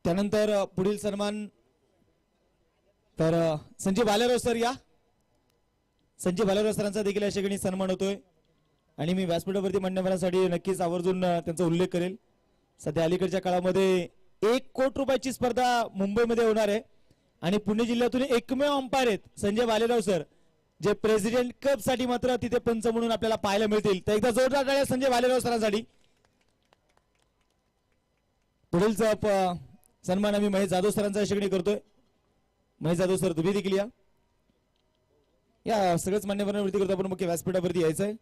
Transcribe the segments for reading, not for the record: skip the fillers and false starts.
त्यानंतर पुढील सन्मान तर संजय भालेराव सर या संजय भालेराव सरांचा देखील या ठिकाणी सन्मान होतोय आणि मी व्यासपीठावरती मान्यवरांसाठी नक्कीच आवर्जून त्यांचा उल्लेख करेल. सध्या अलीकडच्या काळामध्ये 1 कोटी रुपयाची स्पर्धा मुंबईमध्ये होणार आहे आणि पुणे जिल्ह्यातून एकमेव अंपायर आहेत संजय भालेराव सर, जे प्रेसिडेंट कप साठी मात्र तिथे पंच म्हणून आपल्याला पाहायला मिळतील. तर एकदा जोरदार टाळ्या संजय भालेराव सरांसाठी. पुढील सन्मान आम्ही महेश जाधव सरांचा या ठिकाणी करतोय. महेश जाधव सर तुम्ही देखील या सगळ्याच मान्यवरांना विनंती करतो आपण मुख्य व्यासपीठावरती यायचंय.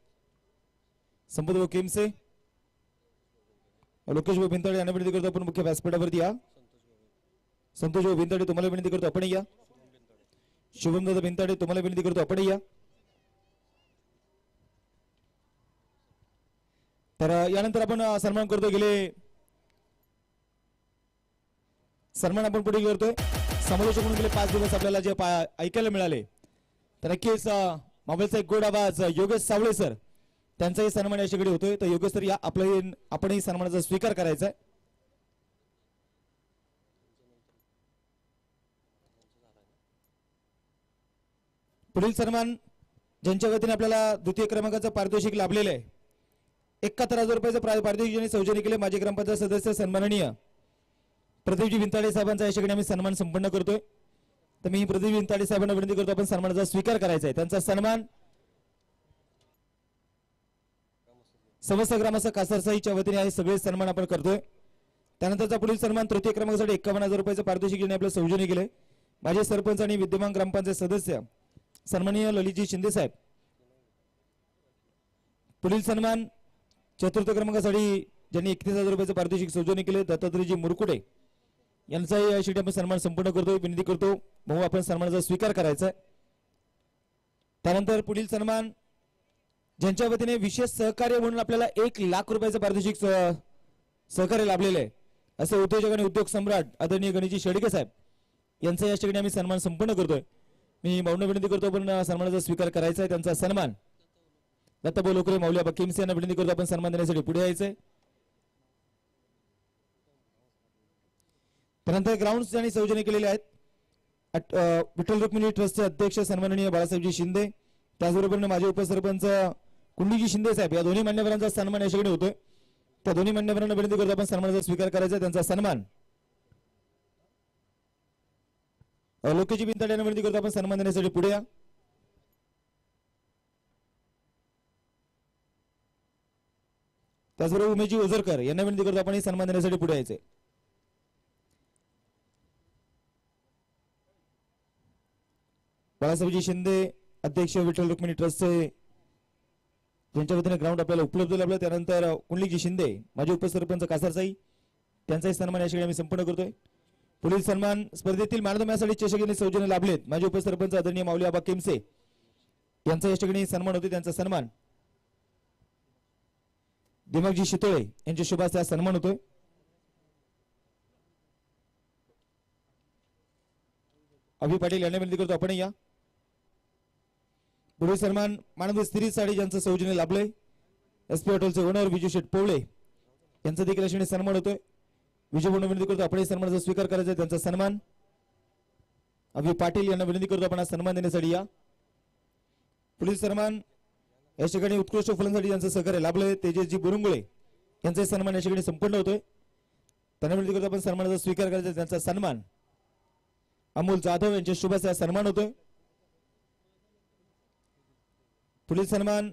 संपत भाऊ केमसे, लोकेश भाऊ भिंताडे यांना विनंती करतो आपण मुख्य व्यासपीठावरती या. संतोष भाऊ भिंताडे तुम्हाला विनंती करतो आपण या. शुभम दादा भिंताडे तुम्हाला विनंती करतो आपण या. तर यानंतर आपण सन्मान करतो सन्मान आपण पुढे करतोय. समालोचक म्हणून गेले 5 दिवस आपल्याला जे ऐकायला मिळाले तर नक्कीच मोबाईलचा एक गोड आवाज योगेश सावळे सर त्यांचाही सन्मान या ठिकाणी होतोय. तर योगेश सर या आपणही सन्मानाचा स्वीकार करायचा आहे. पुढील सन्मान ज्यांच्या वतीने आपल्याला द्वितीय क्रमांकाचं पारितोषिक लाभलेलं आहे 71,000 रुपयाचं पारितोषिक ज्यांनी सौजन्य केले माजी ग्रामपंचायत सदस्य सन्माननीय प्रदीपजी विंताडे साहेबांचा या ठिकाणी आम्ही सन्मान संपन्न करतोय. तर मी प्रदीप विंताडे साहेबांना विनंती करतो आपण सन्मानाचा स्वीकार करायचा आहे. त्यांचा सन्मान समस्त ग्रामस्थ कासारसाईच्या वतीने आहे. सगळे सन्मान आपण करतोय. त्यानंतरचा पुढील सन्मान तृतीय क्रमांकासाठी 51,000 रुपयाचं पारितोषिक ज्यांनी आपलं सौजन्य केले माजी सरपंच आणि विद्यमान ग्रामपंचायत सदस्य सन्माननीय ललितजी शिंदे साहेब. पुढील सन्मान चतुर्थ क्रमांकासाठी ज्यांनी 31,000 रुपयाचं पारितोषिक सौजन्य केले दत्तात्रयजी मुरकुटे यांचाही या शेवटी आपण सन्मान संपूर्ण करतो. विनंती करतो भाऊ आपण सन्मानाचा स्वीकार करायचा आहे. त्यानंतर पुढील सन्मान ज्यांच्या वतीने विशेष सहकार्य म्हणून आपल्याला 1 लाख रुपयाचं पारितोषिक सहकार्य लाभलेलं आहे असे उद्योजक आणि उद्योग सम्राट आदरणीय गणेशजी शेडके साहेब यांचा या ठिकाणी आम्ही सन्मान संपूर्ण करतोय. मी भाऊंना विनंती करतो आपण सन्मानाचा स्वीकार करायचा आहे. त्यांचा सन्मान दत्ताभाऊ लोकरे माऊली आबा किमसे यांना विनंती करतो आपण सन्मान देण्यासाठी पुढे यायचंय. त्यानंतर ग्राउंड्स ज्यांनी सौजन्य केलेले आहेत विठ्ठल रुक्मिणी ट्रस्टचे अध्यक्ष सन्माननीय बाळासाहेबजी शिंदे त्याचबरोबर माजी उपसरपंच कुंडीजी शिंदे साहेब या दोन्ही मान्यवरांचा सन्मान या ठिकाणी होतोय. त्या दोन्ही मान्यवरांना विनंती करतो आपण सन्मानाचा स्वीकार करायचा. त्यांचा सन्मान लोकेशजी बिंताडे यांना विनंती करतो आपण सन्मान देण्यासाठी पुढे या. त्याचबरोबर उमेशजी ओझरकर यांना विनंती करतो आपण सन्मान देण्यासाठी पुढे यायचे. बाळासाहेबजी शिंदे अध्यक्ष विठ्ठल रुक्मिणी ट्रस्टचे ज्यांच्या वतीने ग्राउंड आपल्याला उपलब्ध लाभलं. त्यानंतर कुंडलीजी शिंदे माजी उपसरपंच कासारसाई त्यांचाही सन्मान या ठिकाणी आम्ही संपूर्ण करतोय. पुढील सन्मान स्पर्धेतील मॅन चषक सौजन्य लाभलेत माजी उपसरपंच आदरणीय माऊली आबा केमसे यांचा या ठिकाणी सन्मान होते. त्यांचा सन्मान दिमागजी शितोळे यांच्या शुभास सन्मान होतोय. अभि पाटील यांना विनंती करतो आपण या. पुढील सन्मान मानवी स्त्री साडी ज्यांचं सौजन्य लाभलंय एसपी हॉटेलचे ओनर विजू शेठ पोवळे यांचा देखील अशा सन्मान होतोय. विजय भाऊंना विनंती करतो आपण सन्मानाचा स्वीकार करायचा. त्यांचा सन्मान अभि पाटील यांना विनंती करतो आपण सन्मान देण्यासाठी या. पुढील सन्मान या ठिकाणी उत्कृष्ट फलंदाजी ज्यांचं सहकार्य लाभलंय तेजसजी बुरुंगुळे यांचा सन्मान या ठिकाणी संपूर्ण होतोय. त्यांना विनंती करतो आपण सन्मानाचा स्वीकार करायचा. त्यांचा सन्मान अमोल जाधव यांच्या शुभास सन्मान होतोय. पुढील सन्मान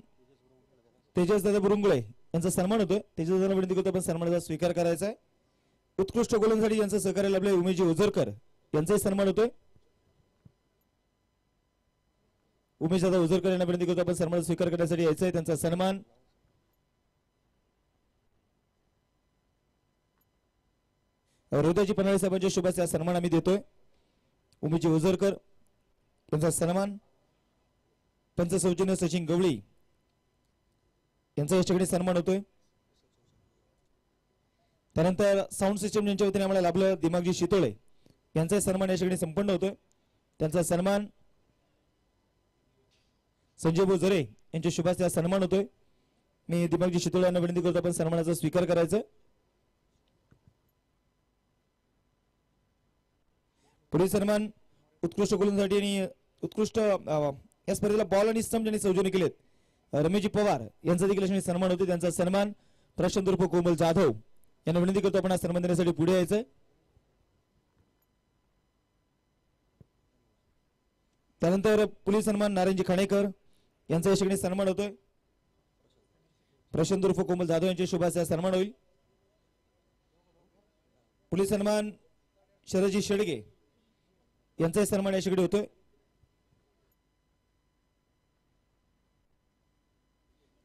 तेजस दादा बुरुंगुळे यांचा सन्मान होतोय. तेजस दादा विनंती करतो आपण सन्मानाचा स्वीकार करायचा आहे. उत्कृष्ट गोलंदाजी यांचं सहकार्य लाभले उमेशजी ओझरकर यांचाही सन्मान होतोय. उमेश दादा ओझरकर यांना विनंती करतो आपण सन्मानाचा स्वीकार करण्यासाठी यायचं आहे. त्यांचा सन्मान रोहिदाजी पन्हाळे साहेबांच्या शुभास सन्मान आम्ही देतोय. उमेशजी ओझरकर यांचा सन्मान पंच सौजन्य सचिन गवळी यांचा या ठिकाणी सन्मान होतोय. त्यानंतर साऊंड सिस्टम यांच्या वतीने आम्हाला लाभलं दिमागजी शितोळे यांचा सन्मान या ठिकाणी संपन्न होतोय. त्यांचा सन्मान संजय भाऊ जरे यांच्या शुभास सन्मान होतोय. मी दिमागजी शितोळे यांना विनंती करतो आपण सन्मानाचा स्वीकार करायचा. पुढील सन्मान उत्कृष्ट गोलंदाजीसाठी आणि उत्कृष्ट या स्पर्धेला बॉल आणि स्टंप ज्यांनी सौजन्य केलेत रमेशजी पवार यांचा देखील अशा सन्मान होतो. त्यांचा सन्मान प्रशांत उर्फ कोमल जाधव यांना विनंती करतो आपण सन्मान देण्यासाठी पुढे यायचंय. त्यानंतर पोलीस सन्मान नारायणजी खाणेकर यांचा या ठिकाणी सन्मान होतोय. प्रशांत उर्फ कोमल जाधव यांच्या शुभाशय सन्मान होईल. पोलीस सन्मान शरदजी शेडगे यांचाही सन्मान या ठिकाणी होतोय.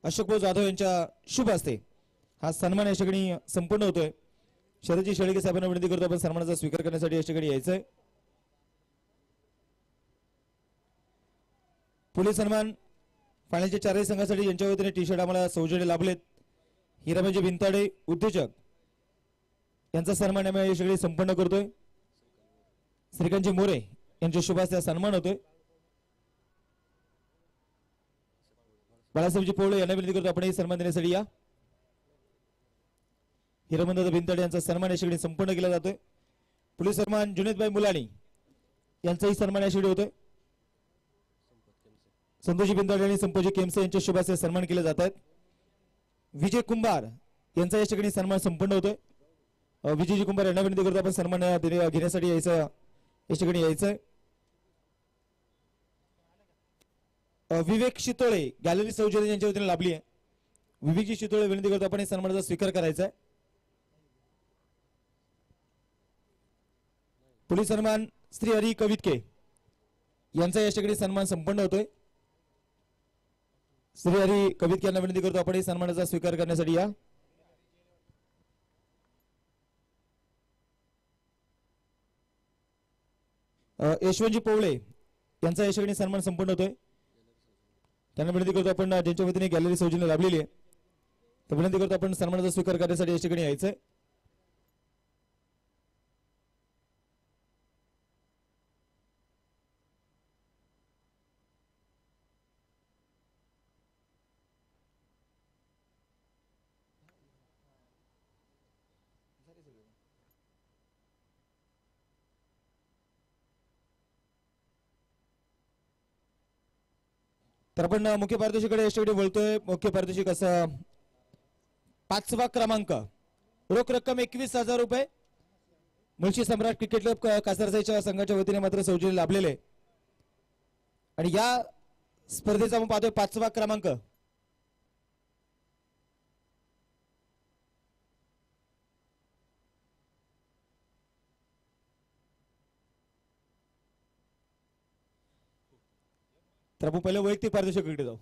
अशोकभाऊ जाधव यांच्या शुभ हस्ते हा सन्मान या ठिकाणी संपन्न होतोय. शरदजी शेळके साहेबांना विनंती करतो आपण सन्मानाचा स्वीकार करण्यासाठी या ठिकाणी यायचंय. पोलीस सन्मान फायनलच्या चारही संघासाठी यांच्या वतीने टी शर्ट आम्हाला सौजन्य लाभलेत. हिराबाजी भिंताडे उद्योजक यांचा सन्मान आम्ही या ठिकाणी संपन्न करतोय. श्रीकांतजी मोरे यांच्या शुभ हस्ते सन्मान होतोय. बाळासाहेबजी पोवळे यांना विनंती करतो आपण हे सन्मान देण्यासाठी या. हिरामंदादा भिंताडे यांचा सन्मान या ठिकाणी संपन्न केला जातोय. पोलीस सन्मान जुनेदभाई मुलानी यांचाही सन्मान या ठिकाणी होतोय. संतोषजी भिंताडे आणि संपोजी केमसे यांच्या शुभाशय सन्मान केले जात आहेत. विजय कुंभार यांचा या ठिकाणी सन्मान संपन्न होतोय. विजयजी कुंभार यांना विनंती करतो आपण सन्मान घेण्यासाठी यायचं या ठिकाणी यायचंय. विवेक शितोळे गॅलरी सौजन्य यांच्या वतीने लाभली आहे. विवेकजी शितोळे विनंती करतो आपण सन्मानाचा स्वीकार करायचा आहे. पोलीस सन्मान श्री हरी कवितके यांचा या ठिकाणी सन्मान संपन्न होतोय. श्री हरी कवितके यांना विनंती करतो आपण सन्मानाचा स्वीकार करण्यासाठी या. यशवंतजी पोवळे यांचा या ठिकाणी सन्मान संपन्न होतोय. त्यांना विनंती करतो आपण ज्यांच्या वतीने गॅलरी सौजन्य लाभलेली आहे तर विनंती करतो आपण सन्मानाचा स्वीकार करण्यासाठी या ठिकाणी यायचंय. तर आपण मुख्य पारितोषिकडे याच्याकडे बोलतोय. मुख्य पारितोषिक असं 5वा क्रमांक रोख रक्कम 21,000 रुपये मुळशी सम्राट क्रिकेट क्लब कासारसाईच्या संघाच्या वतीने मात्र सौजन्य लाभलेले आणि या स्पर्धेचा आपण पाहतोय 5वा क्रमांक. तर आपण पहिलं वैयक्तिक पारितोषिकाकडे जाऊ.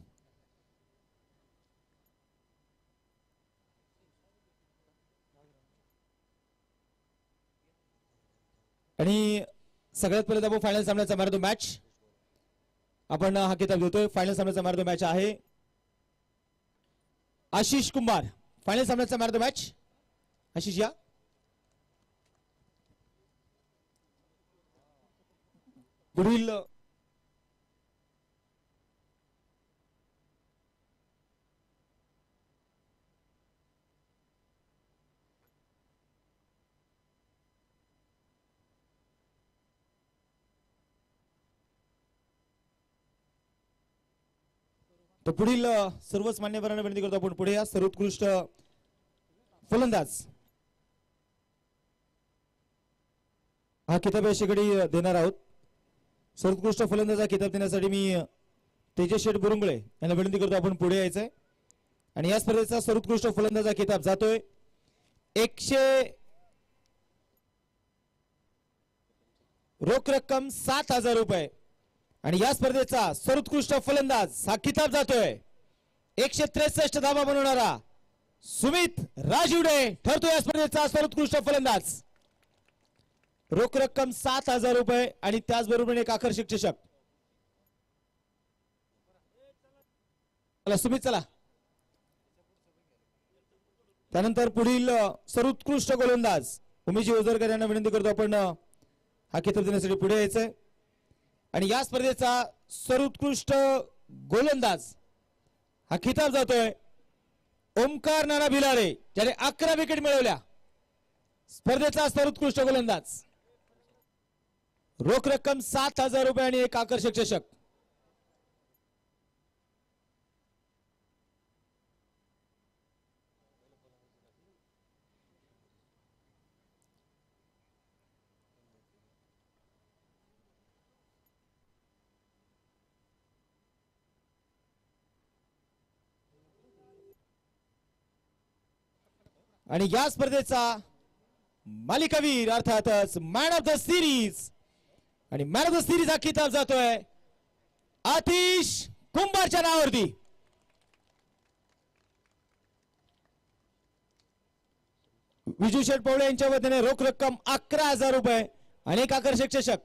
आणि सगळ्यात पहिले आपण फायनल सामन्याचा मॅन ऑफ द मॅच आपण हा किताब देतोय. फायनल सामन्याचा मॅन ऑफ द मॅच आहे आशिष कुमार. फायनल सामन्याचा man of the match Ashish या. पुढील तर पुढील सर्वच मान्यवरांना विनंती करतो आपण पुढे या. सर्वोत्कृष्ट फलंदाज हा किताब याच्याकडे देणार आहोत. सर्वोत्कृष्ट फलंदाज हा किताब देण्यासाठी मी तेजस शेठ बुरुंगळे यांना विनंती करतो आपण पुढे यायचंय. आणि या स्पर्धेचा सर्वोत्कृष्ट फलंदाज हा किताब जातोय 100 रोख रक्कम 7,000 रुपये. आणि या स्पर्धेचा सर्वोत्कृष्ट फलंदाज हा किताब जातोय 163 धावा बनवणारा सुमित राजीवडे ठरतो या स्पर्धेचा सर्वोत्कृष्ट फलंदाज. रोख रक्कम 7,000 रुपये आणि त्याचबरोबर एक आकर्षक चषक. चला सुमित चला. त्यानंतर पुढील सर्वोत्कृष्ट गोलंदाज उमेशजी ओझरकर यांना विनंती करतो आपण हा किताब देण्यासाठी पुढे यायचंय. आणि या स्पर्धेचा सर्वोत्कृष्ट गोलंदाज हा किताब जातोय ओमकार नाना भिलारे ज्याने 11 विकेट मिळवल्या. स्पर्धेचा सर्वोत्कृष्ट गोलंदाज रोख रक्कम 7,000 रुपये आणि एक आकर्षक चषक. आणि या स्पर्धेचा मालिकावीर अर्थातच मॅन ऑफ द सिरीज आणि मॅन ऑफ द सिरीज हा किताब जातोय आतिश कुंभारच्या नावावरती. विजू शेठ पवळे यांच्या वतीने रोख रक्कम 11,000 रुपये आणि एक आकर्षक चषक.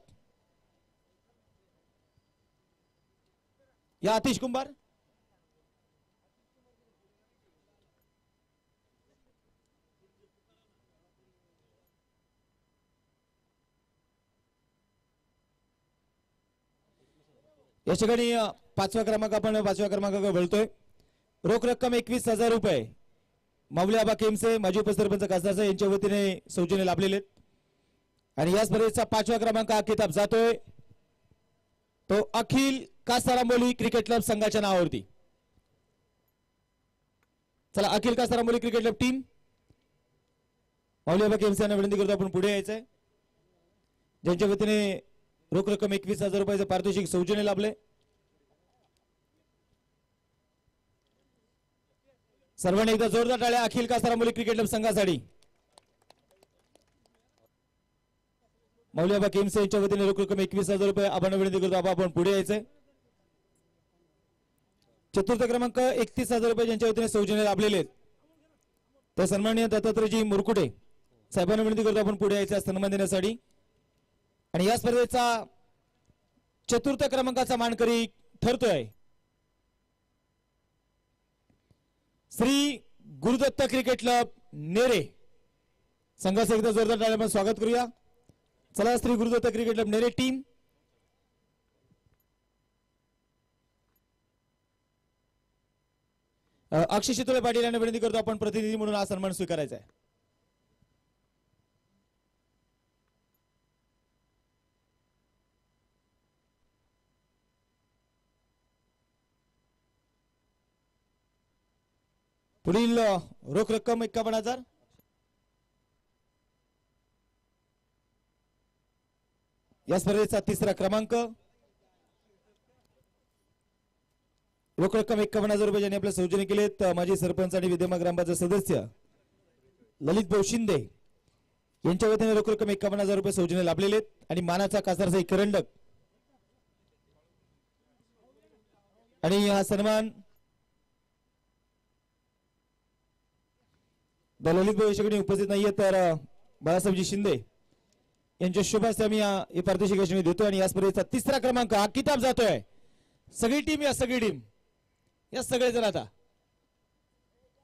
या आतिश कुंभार. या ठिकाणी 5वा क्रमांक आपण 5व्या क्रमांकावर बोलतोय. रोख रक्कम 21,000 रुपये माऊली आबा केमसे माजी उपसरपंच खासदार यांच्या वतीने सौजन्य लाभलेले आणि या स्पर्धेचा 5वा क्रमांक हा किताब जातोय तो अखिल कासारांबोली क्रिकेट क्लब संघाच्या नावावरती. चला अखिल कासारांबोली क्रिकेट क्लब टीम माऊली आबा केमसे यांना विनंती करतो आपण पुढे यायचंय. ज्यांच्या वतीने रोख रक्कम 21,000 रुपयाचं पारितोषिक सौजन्य लाभले. सर्वांनी एकदा जोरदार टाळ्या अखिल कासारांबोली क्रिकेट क्लब संघासाठी. माऊली आबा केमसे यांच्या वतीने रोख रक्कम 21,000 रुपये आपण विनंती करतो आपण पुढे यायचंय. चतुर्थ क्रमांक 31,000 रुपये ज्यांच्या वतीने सौजन्य लाभलेले आहेत तर सन्माननीय दत्तात्रयजी मुरकुटे साहेबांना विनंती करतो आपण पुढे यायचं सन्मान देण्यासाठी. आणि या स्पर्धेचा चतुर्थ क्रमांकाचा मानकरी ठरतोय श्री गुरुदत्त क्रिकेट क्लब नेरे. संघाचं एकदा जोरदार टाळ्यांमध्ये स्वागत करूया. चला Shri Gurudatta cricket club Nere team. Akshay Shitole Patil यांना विनंती करतो आपण प्रतिनिधी म्हणून हा सन्मान स्वीकारायचा आहे. पुढील रोख रक्कम 51,000. या स्पर्धेचा तिसरा क्रमांक रोख रक्कम 51,000 रुपये ज्यांनी आपल्या सौजन्य केलेत माजी सरपंच आणि विद्यमान ग्रामपंचायत सदस्य ललित भाऊ शिंदे यांच्या वतीने रोख रक्कम 51,000 रुपये सौजन्य लाभलेले आणि मानाचा कासारचा एक करंडक आणि हा सन्मान ललित भाऊ याच्याकडे उपस्थित नाहीये तर बाळासाहेबजी शिंदे यांच्या शुभ हस्ते आम्ही हे पारितोषिक देतो. आणि या स्पर्धेचा तिसरा क्रमांक हा किताब जातोय सगळी टीम या सगळे जण आता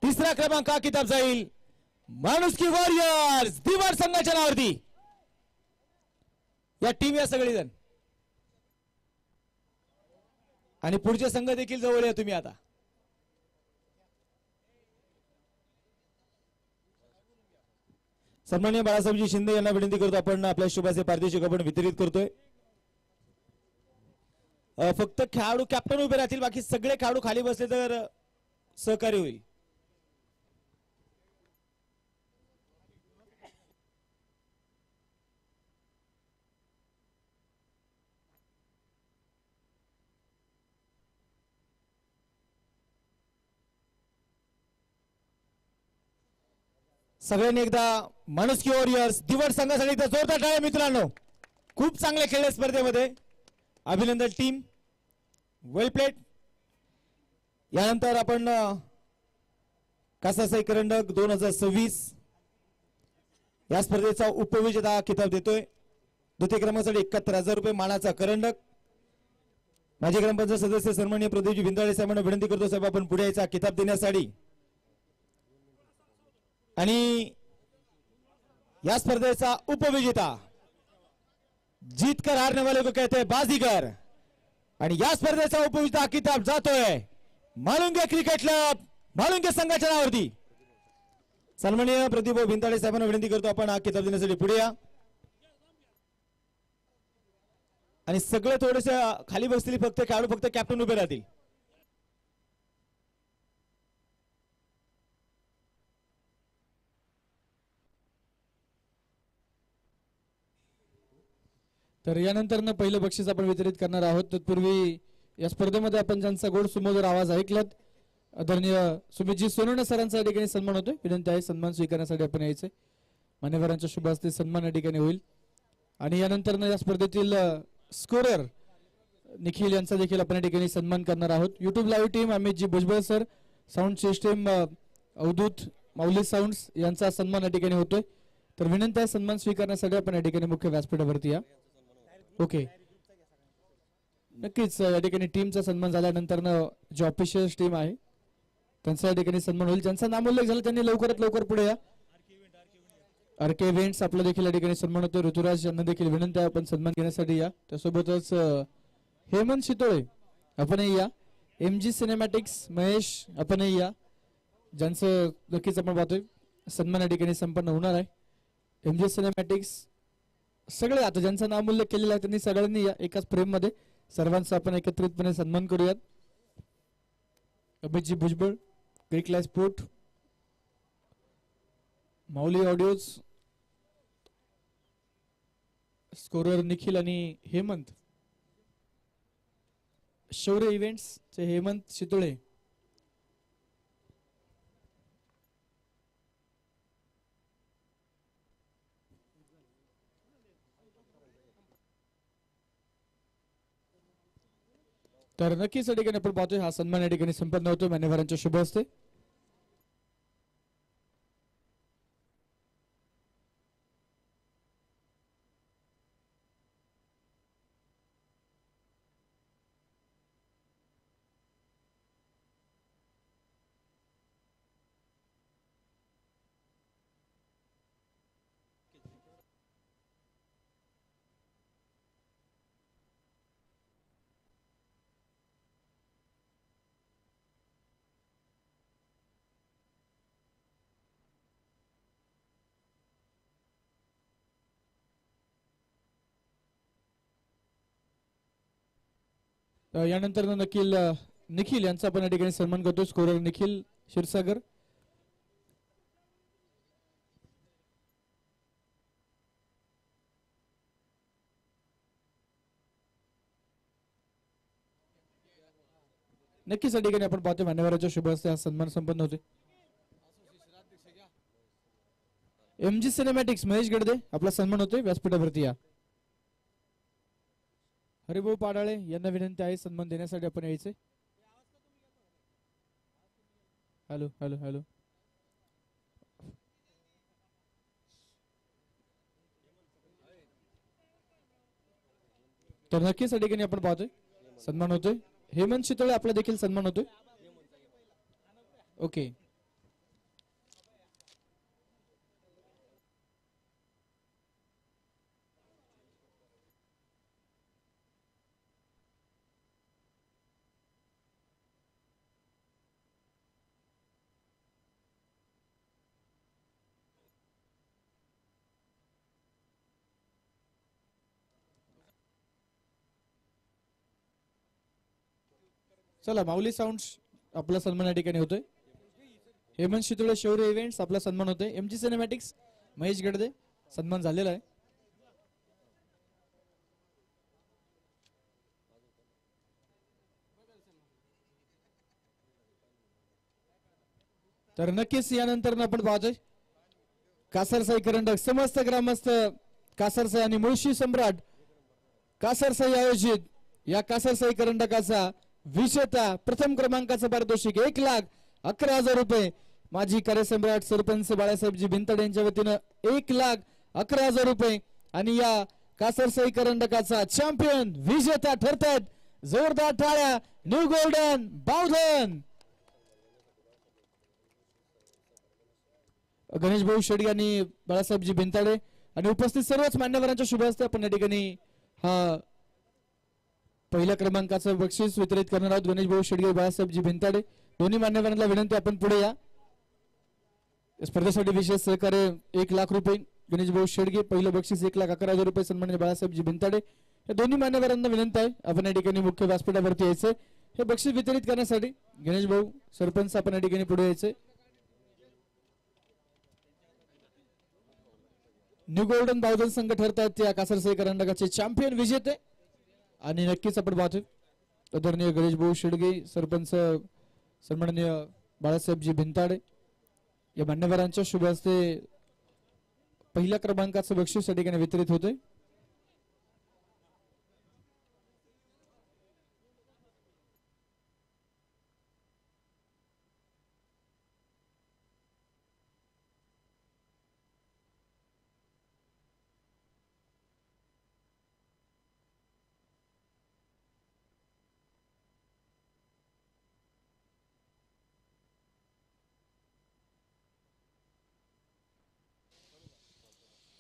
तिसरा क्रमांक हा किताब जाईल माणुसकी वॉरियर्स दिवार संघाच्या नावावरती. या टीम या सगळे जण आणि पुढचे संघ देखील जवळ या तुम्ही आता. सन्माननीय बाळासाहेबजी शिंदे यांना विनंती करतो आपण आपल्या शुभाचे पारितोषिक आपण वितरित करतोय. फक्त खेळाडू कॅप्टन उभे राहतील बाकी सगळे खेळाडू खाली बसले तर सहकार्य होईल. सगळ्यांनी एकदा माणुसकी वॉरियर्स दिवड संघासाठी एकदा जोरदार टाळ्या मित्रांनो. खूप चांगले खेळले स्पर्धेमध्ये. अभिनंदन टीम. वेल प्लेड. यानंतर आपण कासासाई करंडक 2026 या स्पर्धेचा उपविजेता किताब देतोय. द्वितीय क्रमांकासाठी 71,000 रुपये मानाचा करंडक. माजी ग्रामपंचायत सदस्य सन्माननीय प्रदीपजी भिंदाळे साहेबांना विनंती करतो साहेब आपण पुढे यायचा किताब देण्यासाठी. आणि या स्पर्धेचा उपविजेता जीतकर हारने वाले को कहते हैं बाजीगर. आणि या स्पर्धेचा उपविजेता किताब जातोय मालुंगे क्रिकेट क्लब मालुंगे संघाच्या नावावरती. सन्माननीय प्रदीप भिंताळे साहेबांना विनंती करतो आपण हा किताब देण्यासाठी पुढे या. आणि सगळे थोडेसे खाली बसतील, फक्त खेळाडू फक्त कॅप्टन उभे राहतील. तर यानंतर पहिलं बक्षीस आपण वितरित करणार आहोत. तत्पूर्वी या स्पर्धेमध्ये आपण ज्यांचा गोड सुमधुर आवाज ऐकलात आदरणीय सुमितजी सोनवणे सरांचा या ठिकाणी सन्मान होतोय. विनंती आहे सन्मान स्वीकारण्यासाठी आपण यायचे. मान्यवरांच्या शुभ हस्ते सन्मान या ठिकाणी होईल. आणि यानंतर या स्पर्धेतील स्कोरर निखिल यांचा देखील आपण या ठिकाणी सन्मान करणार आहोत. YouTube live team Amitji Bhujbal sir, sound system Avdhoot Mauli sounds यांचा सन्मान या ठिकाणी होतोय. तर विनंती आहे सन्मान स्वीकारण्यासाठी आपण या ठिकाणी मुख्य व्यासपीठावरती या. ओके, नक्कीच या ठिकाणी टीमचा सन्मान झाल्यानंतर जे ऑफिशियल टीम आहे त्यांचा या ठिकाणी सन्मान होईल. ज्यांचा नामोल्लेख झाला त्यांनी लवकरात लवकर पुढे या. आरके इव्हेंट्स आपला देखील या ठिकाणी सन्मान होतो. ऋतुराज यांना देखील विनंती आहे आपण सन्मान घेण्यासाठी या. त्यासोबतच हेमंत शितोळे आपणही या. MG सिनेमॅटिक्स महेश आपणही या. ज्यांचं नक्कीच आपण पाहतोय सन्मान या ठिकाणी संपन्न होणार आहे. MG सिनेमॅटिक्स सगळे आता ज्यांचं नाव उल्लेख केलेला आहे त्यांनी सगळ्यांनी या एकाच फ्रेम मध्ये सर्वांचा आपण एकत्रितपणे सन्मान करूयात. अभितजी भुजबळ, ग्रीक लाईफ स्पोर्ट, माऊली ऑडिओज, स्कोरर निखिल आणि हेमंत, शौर्य इव्हेंट्स चे हेमंत शितोळे, तर नक्कीच या ठिकाणी आपण पाहतोय हा सन्मान या ठिकाणी संपन्न होतो मान्यवरांच्या शुभ हस्ते. यानंतर निखिल यांचा आपण या ठिकाणी सन्मान करतो. स्कोरर निखिल क्षीरसागर, नक्कीच या ठिकाणी आपण पाहतो मान्यवरांच्या शुभ हस्ते हा सन्मान संपन्न होते. MG सिनेमॅटिक्स महेश गडदे आपला सन्मान होतोय व्यासपीठावरती या. हरिभाऊ पाडाळे यांना विनंती आहे सन्मान देण्यासाठी आपण यायचे. हॅलो हॅलो हॅलो, तर नक्कीच या ठिकाणी आपण पाहतोय सन्मान होतोय. हेमंत शितोळे आपला देखील सन्मान होतोय. ओके, चला माऊली साऊंड्स आपला सन्मान या ठिकाणी होतोय. हेमंत शितोळे शौर्य इव्हेंट्स आपला सन्मान होतोय. MG सिनेमॅटिक्स महेश गडदे सन्मान झालेला आहे. तर नक्कीच यानंतर आपण पाहतोय कासरसाई करंडक समस्त ग्रामस्थ कासरसाई आणि मुळशी सम्राट कासरसाई आयोजित या कासरसाई करंडकाचा विजेता प्रथम क्रमांकाचं पारितोषिक 1,11,000 रुपये माजी कार्यसम्राट सरपंच बाळासाहेबजी भिंतडे यांच्या वतीनं 1,11,000 रुपये. आणि या कासरसाई करंडकाचा चॅम्पियन विजेता ठरतात. जोरदार टाळ्या न्यू गोल्डन बावधन गणेश भाऊ शेडगे आणि बाळासाहेबजी भिंताडे आणि उपस्थित सर्वच मान्यवरांच्या शुभ हस्ते आपण या ठिकाणी हा पहिल्या क्रमांकाचं बक्षीस वितरित करणार आहोत. गणेश भाऊ शेडगे, बाळासाहेबजी भिंताडे दोन्ही मान्यवरांना विनंती आपण पुढे या. स्पर्धेसाठी विशेष सहकार्य 1,00,000 रुपये गणेश भाऊ शेडगे पहिलं बक्षीस 1,11,000 रुपये सन्माननीय बाळासाहेबजी भिंताडे या दोन्ही मान्यवरांना विनंती आहे आपण या ठिकाणी मुख्य व्यासपीठावरती यायचंय हे बक्षीस वितरित करण्यासाठी गणेश भाऊ सरपंच आपण या ठिकाणी पुढे यायचंय न्यू गोल्डन बावधन संघ ठरतात त्या कासरसाई करंडकाचे चॅम्पियन विजेते आणि नक्कीच आपण पाहतोय आदरणीय गणेश भाऊ शेडगे सरपंच सन्माननीय बाळासाहेबजी भिंताडे या मान्यवरांच्या शुभ हस्ते पहिल्या क्रमांकाचं बक्षीस या ठिकाणी वितरित होतंय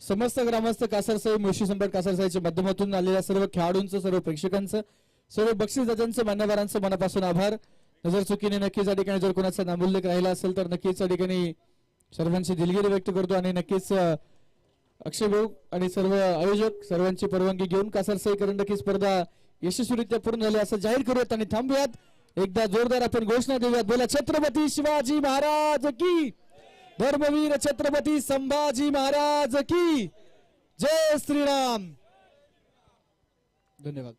समस्त ग्रामस्थ कासरसाई मुळशी संपर्क कासरसाईच्या माध्यमातून आलेल्या सर्व खेळाडूंचं सर्व प्रेक्षकांचं सर्व बक्षीसदात्यांचं मान्यवरांचं मनापासून आभार नजर चुकीने नक्कीच या ठिकाणी जर कोणाचा नामोल्लेख राहिला असेल तर नक्कीच या ठिकाणी सर्वांची दिलगिरी व्यक्त करतो आणि नक्कीच अक्षय भाऊ आणि सर्व आयोजक सर्वांची परवानगी घेऊन कासरसाई करंडक स्पर्धा यशस्वीरित्या पूर्ण झाली असं जाहीर करूयात आणि थांबूयात एकदा जोरदार आपण घोषणा देऊयात बोला छत्रपती शिवाजी महाराज की धर्मवीर छत्रपती संभाजी महाराज की जय श्रीराम धन्यवाद।